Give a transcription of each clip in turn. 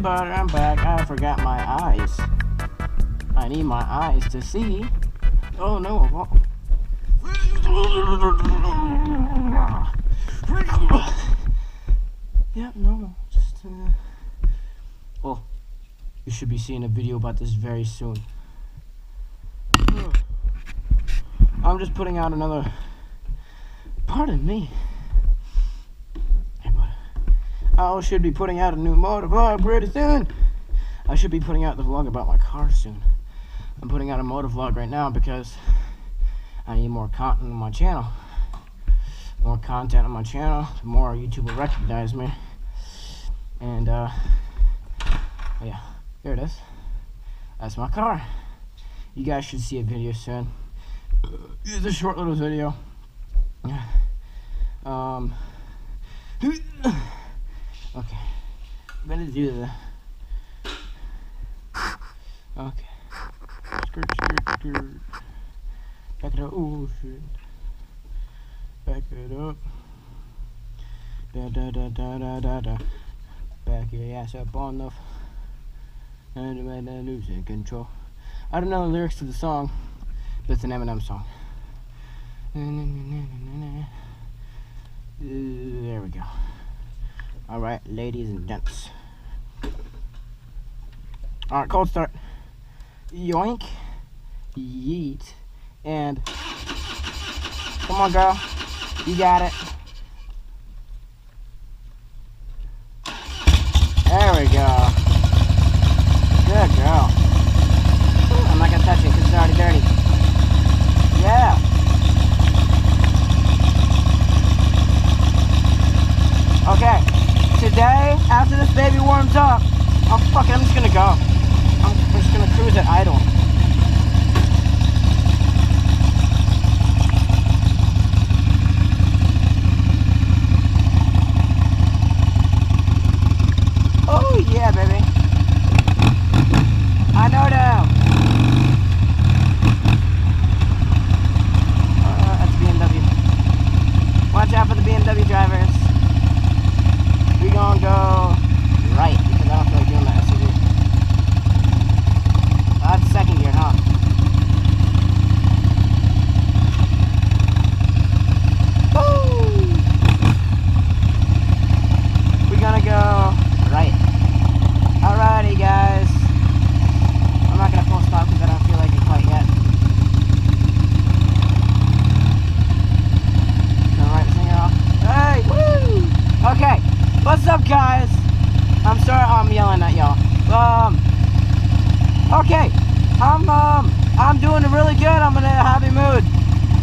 but I'm back. I forgot my eyes. I need my eyes to see. Oh no. Yeah, no, just well, you should be seeing a video about this very soon. I'm just putting out another, pardon me. I should be putting out a new motor vlog pretty soon. I should be putting out the vlog about my car soon. I'm putting out a motor vlog right now because I need more content on my channel. More content on my channel, the more YouTube will recognize me. And oh yeah, here it is. That's my car. You guys should see a video soon. It's a short little video. Okay, I'm gonna do the. Okay. Skirt, skirt, skirt. Back it up. Oh shit. Back it up. Da da da da da da da. Back your ass up on the. And losing control. I don't know the lyrics to the song, but it's an Eminem song. There we go. Alright, ladies and gents. Alright, cold start. Yoink. Yeet. And come on, girl. You got it. There we go. Good girl. I'm not gonna touch it because it's already dirty. Yeah. Okay. Today, after this baby warms up, I'm just gonna go. I'm just gonna cruise at idle. Oh yeah, baby. I know them. That's a BMW. Watch out for the BMW drivers. We gonna go right because I don't feel like doing that SUV. That's second gear, huh? Woo! We're gonna go right. Alrighty, guys. I'm not gonna full stop because I don't feel like it quite yet. Gonna write the singer off. Hey, woo! Okay. What's up, guys? I'm sorry I'm yelling at y'all. Okay. I'm doing really good. I'm in a happy mood.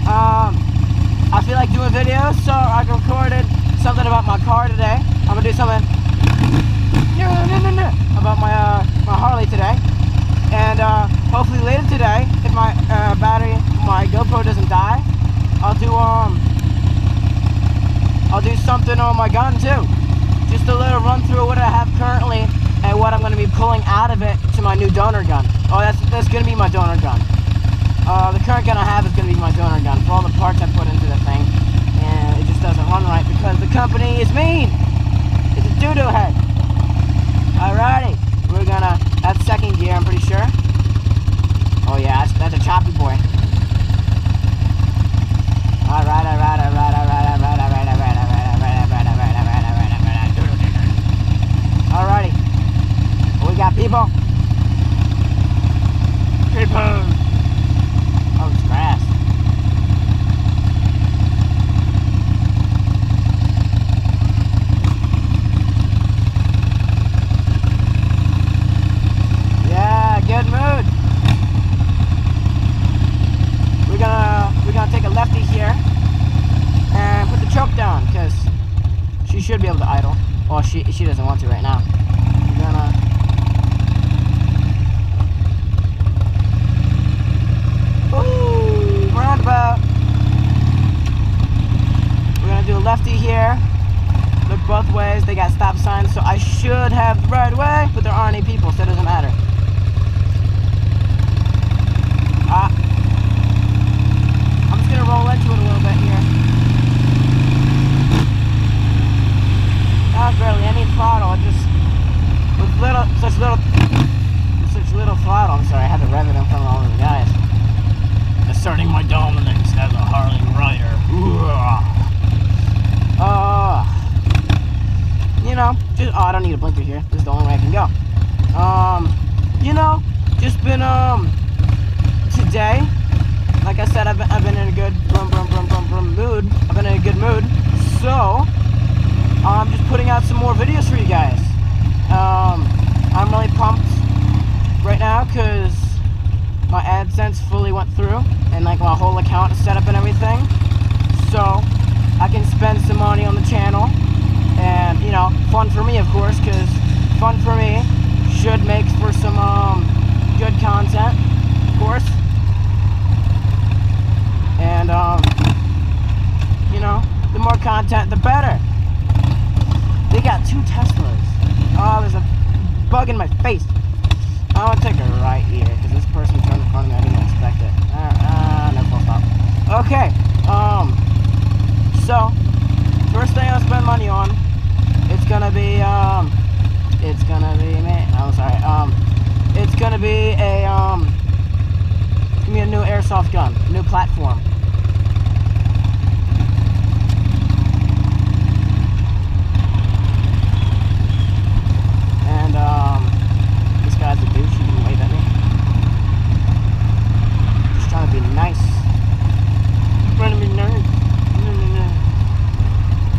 I feel like doing videos, so I recorded something about my car today. I'm gonna do something about my Harley today. And hopefully later today, if my my GoPro doesn't die, I'll do something on my gun too. Just a little run through what I have currently and what I'm going to be pulling out of it to my new donor gun. Oh, that's going to be my donor gun. The current gun I have is going to be my donor gun for all the parts I put into the thing, and it just doesn't run right because the company is mean. It's a doo-doo head. Alrighty, that's second gear, I'm pretty sure. Oh yeah, that's a choppy boy. Alright. Alrighty. We got people. Oh, it's grass. Yeah, good mood. We're gonna take a lefty here and put the choke down because she should be able to idle. Well, she doesn't want to right now. We're gonna roundabout. We're gonna do a lefty here. Look both ways. They got stop signs, so I should have the right of way, but there aren't any people, so it doesn't matter. I'm just gonna roll into it a little bit here. Not barely any throttle, just with little just, oh, I don't need a blinker here. This is the only way I can go. You know, just been, today, like I said, I've been in a good mood. I've been in a good mood. So, I'm just putting out some more videos for you guys. I'm really pumped right now because my AdSense fully went through and like my whole account is set up and everything. So, I can spend some money on the channel. And, you know, fun for me, of course, because fun for me should make for some good content, of course. And, you know, the more content, the better. They got 2 Teslas. Oh, there's a bug in my face. I want to take a right here, because this person turned in front of me. I didn't expect it. No, full stop. Okay, so, first thing I'll spend money on, it's gonna be, it's gonna be a new airsoft gun, new platform. And, this guy's a douche, he can wave at me. Just trying to be nice. Trying to be nice.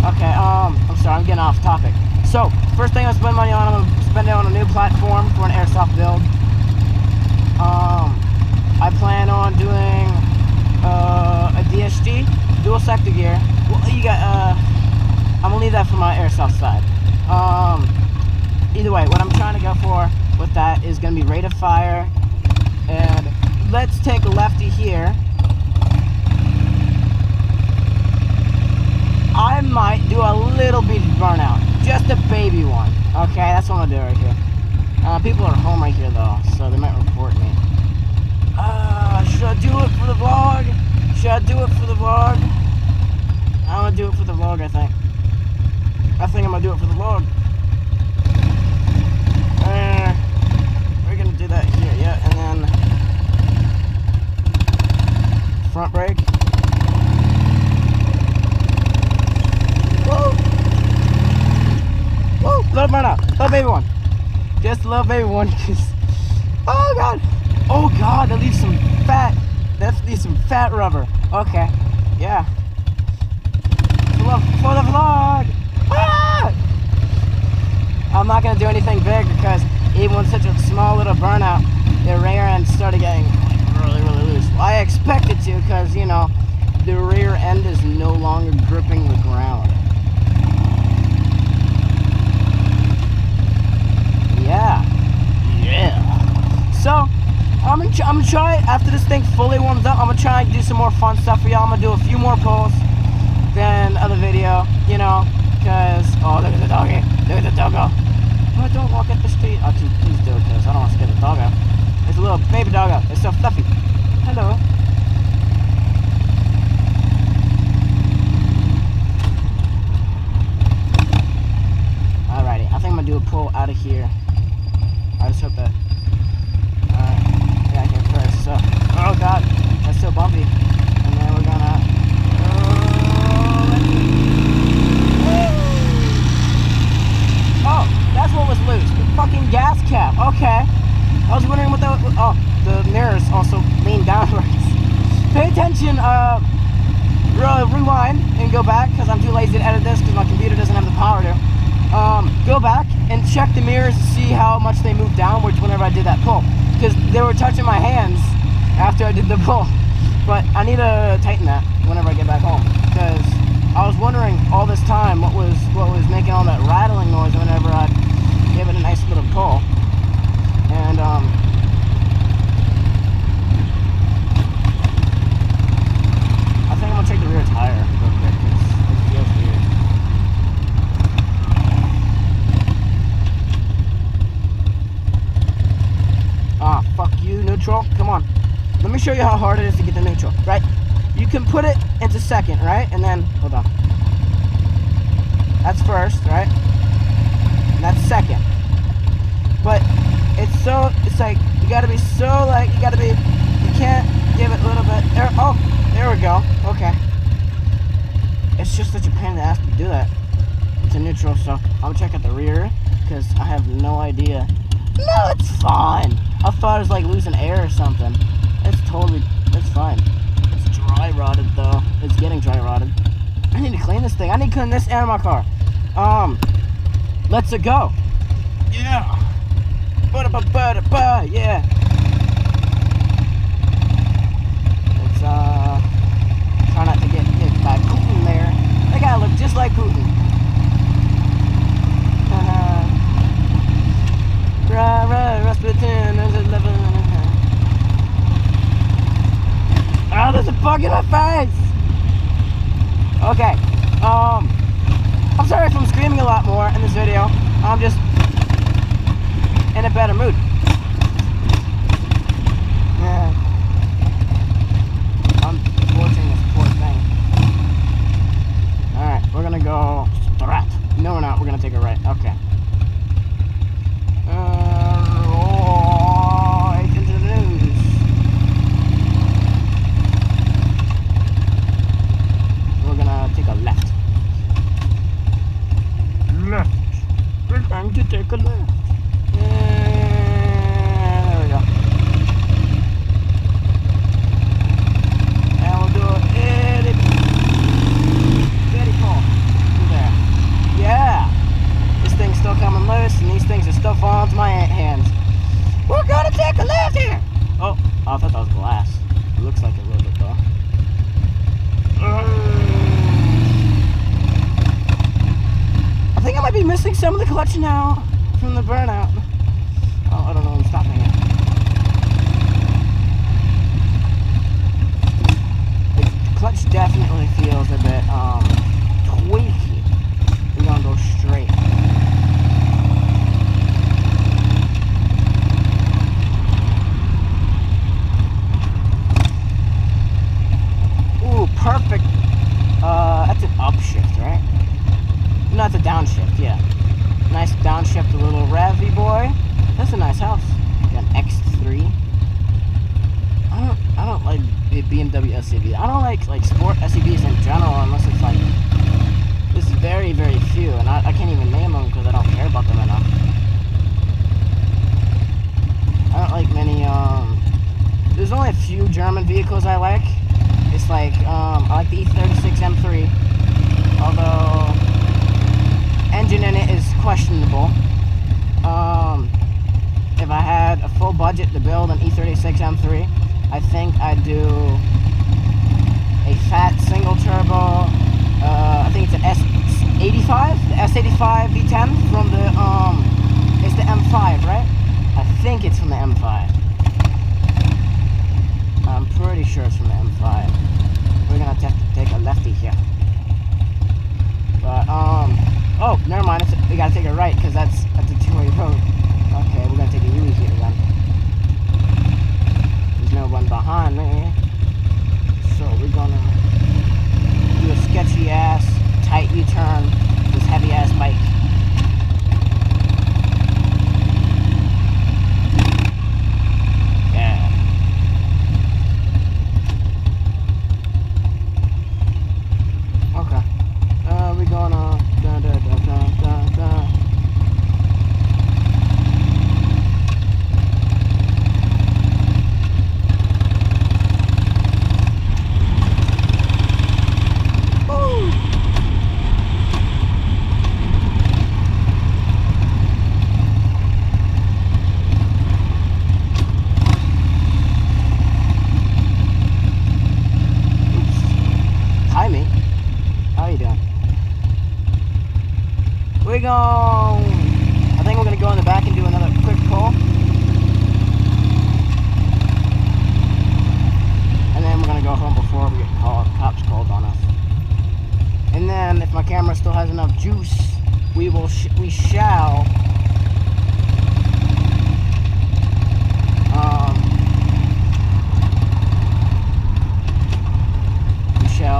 Okay, I'm sorry, I'm getting off topic. So, first thing I spend money on, I'm gonna spend it on a new platform for an airsoft build. I plan on doing a DSG, dual sector gear. Well, you got, I'm gonna leave that for my airsoft side. Either way, what I'm trying to go for with that is gonna be rate of fire. And let's take a lefty here. I might do a little bit of burnout. Just a baby one. Okay, that's what I'm gonna do right here. People are home right here though, so they might report me. Should I do it for the vlog? Should I do it for the vlog? I'm gonna do it for the vlog, I think. I think I'm gonna do it for the vlog. We're gonna do that here, yeah, and then front brake. Whoa! Whoa! Little burnout. Little baby one. Just a little baby one. Oh god! Oh god, that leaves some fat. That leaves some fat rubber. Okay. Yeah. For the vlog! Ah! I'm not gonna do anything big because even with such a small little burnout, the rear end started getting really loose. Well, I expected to because, you know, the rear end is no longer gripping the ground. Yeah. So, I'm gonna try, after this thing fully warms up, I'm gonna try and do some more fun stuff for y'all. I'm gonna do a few more pulls than other video, you know, because, oh, look at the doggy. Look at the doggo. Oh, don't walk at the street. Oh, please do, because I don't want to scare the doggo. It's a little baby doggo. It's so fluffy. Hello. Alrighty, I think I'm gonna do a pull out of here. I just hope that. Alright, yeah, here first. So, oh god, that's so bumpy. And then we're gonna. Oh, that's what was loose. The fucking gas cap. Okay. I was wondering what that was. Oh, the mirrors also lean downwards. Pay attention. Rewind and go back because I'm too lazy to edit this because my computer doesn't have the power to. Go back and check the mirrors to see how much they moved downwards whenever I did that pull, because they were touching my hands after I did the pull. But I need to tighten that whenever I get back home, because I was wondering all this time what was making all that rattling noise whenever I gave it a nice little pull. And I think I'm gonna check the rear tire real quick because it feels weird. Ah, fuck you, neutral. Come on. Let me show you how hard it is to get the neutral, right? You can put it into second, right? And then, hold on. That's first, right? And that's second. But it's like, you gotta be so, like, you can't give it a little bit. There, oh, there we go. Okay. It's just such a pain in the ass to do that. To neutral, so I'm gonna check at the rear because I have no idea. No, it's fine. I thought it was like losing air or something. It's fine. It's dry rotted though. It's getting dry rotted. I need to clean this thing. I need to clean this and my car. Let's go. Yeah. Yeah. Let's try not to get hit by Putin there. That guy looked just like Putin. Rasputin is 11. Oh, there's a bug in my face. Okay. I'm sorry if I'm screaming a lot more in this video. I'm just in a better mood. Yeah. I'm torching this poor thing. Alright, we're gonna go straight. No, we're not. We're gonna take a right. Okay. Right into the news. We're gonna take a left. Left. We're going to take a left. There we go. And we'll do it very cool. There. Yeah. This thing's still coming loose, and these things are still falling to my hands. We're gonna take a left here. Oh, I thought that was glass. It looks like a little bit though. I think I might be missing some of the clutch now from the burnout. Oh, I don't know. I'm stopping it. The clutch definitely feels a bit tweaky. We're gonna go straight. Ooh, perfect. That's an upshift, right? No, it's a downshift, yeah. Nice downshift, a little revy boy. That's a nice house. Got an X3. I don't like the BMW SUV. I don't like sport SUVs in general unless it's like, there's very, very few, and I can't even name them because I don't care about them enough. I don't like many, there's only a few German vehicles I like. It's like, I like the E36 M3, although engine in it is questionable. If I had a full budget to build an E36 M3, I think I'd do a fat single turbo. I think it's an S85, the S85 V10 from the it's the M5, right? I think it's from the M5. I'm pretty sure it's from the M5. We're gonna have to take a lefty here. But oh, never mind. We gotta take a right because that's a two-way road. Okay, we're gonna take a U here then. There's no one behind me, so we're gonna do a sketchy ass tight U-turn. This heavy ass bike. Yeah. Okay. We're gonna I think we're gonna go in the back and do another quick pull, and then we're gonna go home before we get cops called on us. And then, if my camera still has enough juice, we shall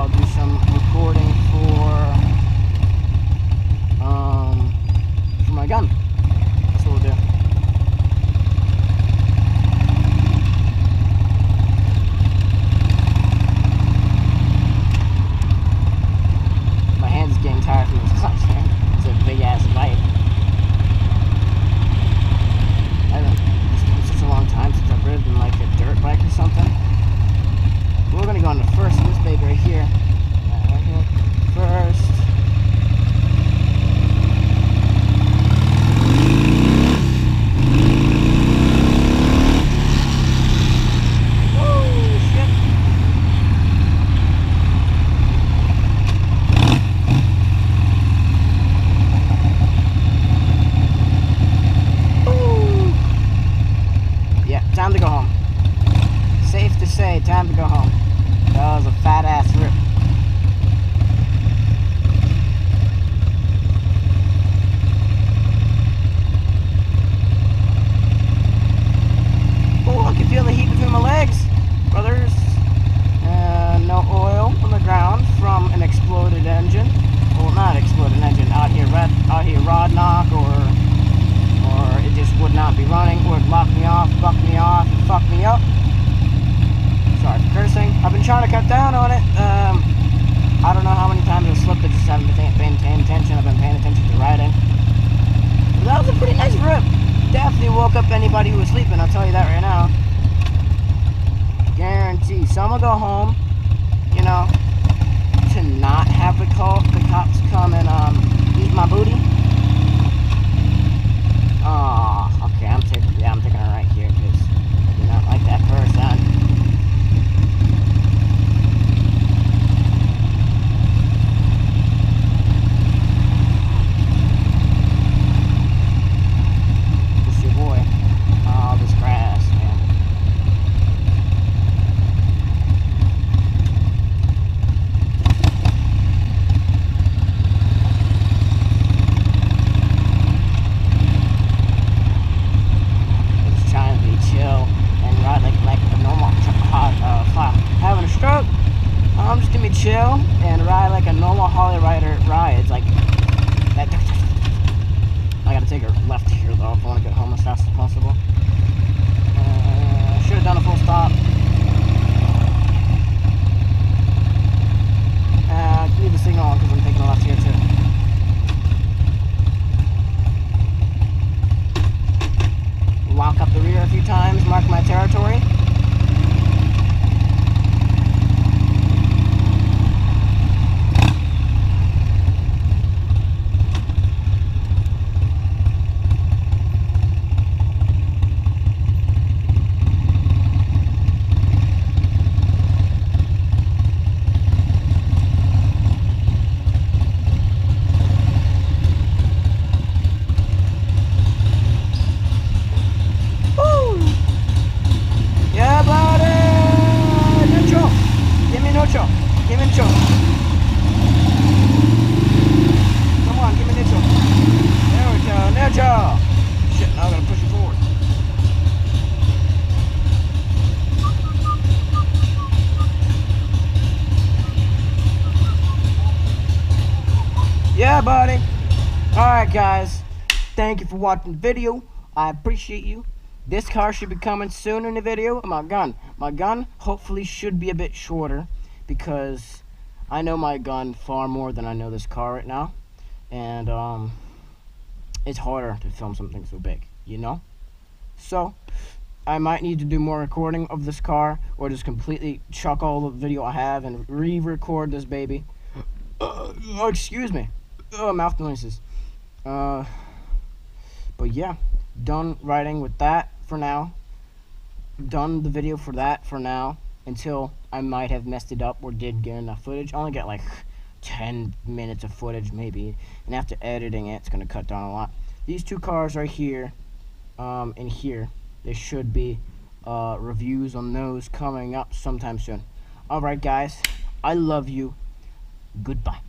do some recording for my gun. That's what we'll do. My hand's getting tired from this clutch, man. It's a fat ass rip. Oh, I can feel the heat between my legs, brothers. No oil on the ground from an exploded engine. Well, not exploded engine. Out here rod knock, or it just would not be running. Would lock me off, buck me off, fuck me up. Sorry for cursing. I've been trying to cut down on it. I don't know how many times I've slipped. I just haven't been paying attention. I've been paying attention to riding. But that was a pretty nice rip. Definitely woke up anybody who was sleeping. I'll tell you that right now. Guarantee. So I'm gonna go home. You know, to not have the cops come and eat my booty. Oh, okay. I'm taking it right here because I do not like that person. Chill and ride like a normal Harley rider rides, like that. I gotta take a left here though if I want to get home as fast as possible. Should have done a full stop. Leave the signal on because I'm taking a left here too. Lock up the rear a few times, mark my territory. Give me neutral. Come on, give me neutral. There we go, neutral. Shit, now I'm gonna push it forward. Yeah, buddy. Alright, guys. Thank you for watching the video. I appreciate you. This car should be coming soon in the video. My gun hopefully should be a bit shorter, because I know my gun far more than I know this car right now, and it's harder to film something so big, you know? So I might need to do more recording of this car, or just completely chuck all the video I have and re-record this baby. Oh, excuse me. Mouth noises. But yeah, done writing with that for now. Done the video for that for now, until I might have messed it up or did get enough footage. I only got like 10 minutes of footage maybe, and after editing it, it's gonna cut down a lot. These two cars right here, and here, there should be reviews on those coming up sometime soon. Alright guys, I love you. Goodbye.